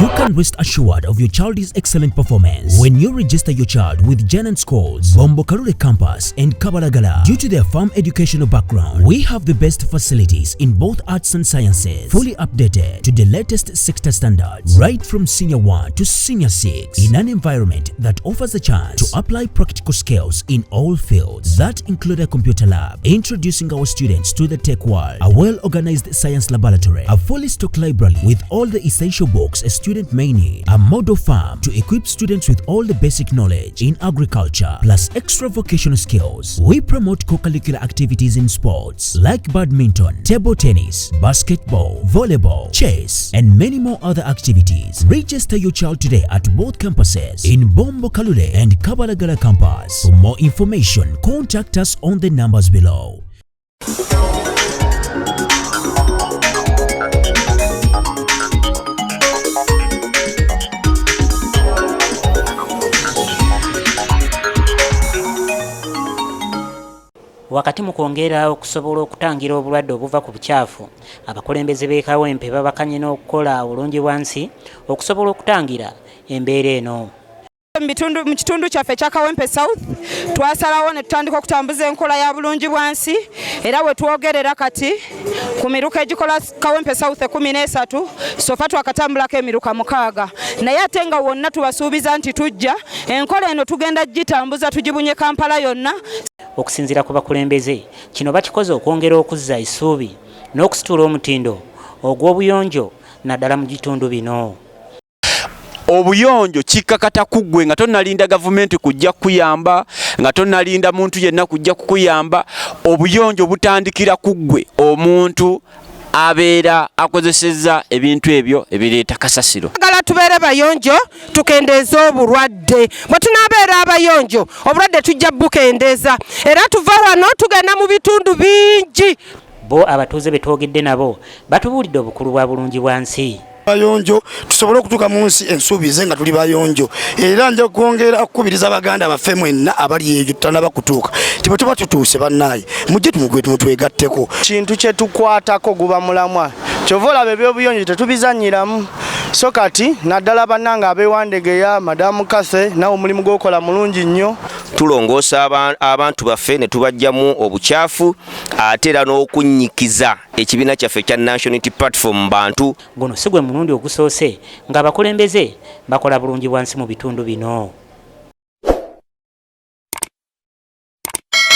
You can rest assured of your child's excellent performance when you register your child with Janan Schools, Bombo Kalule Campus and Kabalagala. Due to their firm educational background, we have the best facilities in both arts and sciences, fully updated to the latest sector standards, right from Senior 1 to Senior 6, in an environment that offers a chance to apply practical skills in all fields. That include a computer lab, introducing our students to the tech world, a well-organized science laboratory, a fully stocked library with all the essential books a student may need, a model farm to equip students with all the basic knowledge in agriculture, plus extra vocational skills. We promote co-curricular activities in sports like badminton, table tennis, basketball, volleyball, chess, and many more other activities. Register your child today at both campuses in Bombo Kalule and Kabalagala campus. For more information, contact us on the numbers below. Wakati mukwongera okusobola okutangira obulwadde obuva ku bukyaafu, abakulembeze b'e Kawempe babakanye n'okukola bulungi bwansi okusobola okutangira embeera eno. Mu kitundu kyaffe kya Kawempe South twasalawo ne tutandika okutambuza enkola ya bulungi bwansi, era we twogerera kati ku miruka egikola Kawempe South 13 sofa twakatambulako emiruka 6, naye ate nga wonna tubasuubiza nti tujja enkola eno tugenda gitambuza tugibunye Kampala yonna. Okusinziira ku bakulembeze, kino bakikoze okwongera okuzza essuubi n'okusitula omutindo ogw'obuyonjo naddala mu bitundu bino. Obuyonjo kikakata kuggwe nga tonnalinda gavumenti kujja kuyamba, nga tonnalinda muntu yenna kujja kukuyamba. Obuyonjo butandikira kuggwe omuntu abeera akozesezza ebintu ebyo ebireeta kasasiro. Agala tubeere bayonjo tukendeeza obulwadde. Bwe tunaabeera abayonjo obulwadde tujja bukendeeza, era tuva wano tugenda mu bitundu bingi. Bo abatuuze be twogedde nabo batubuulidde obukulu bwa bulungi bwansi. Bayonjo tusobole okutuuka mu nsi ensuubize nga tuli bayonjo, era nja kwongera okukubiriza abaganda baffe mwenna abali eyo tutanaba kutuuka tibo tuba tutuuse bannaye mujje tumutwegatteko. Kintu kye tukwatako guba mulamwa kyova olaba ebyobuyonjo tetubizanyiramu, so kati naddala bannanga abeewandegeya madamu Kase nawe omulimu gwokola mulungi nnyo. Tulongoosa abantu baffe ne tubajjamu obukyaafu ate era n'okunnyikiza ekibiina kyaffe kya National Unity Platform bantu. Guno si gwe mulundi ogusoose ng'abakulembeze bakola bulungi bwansi mu bitundu bino.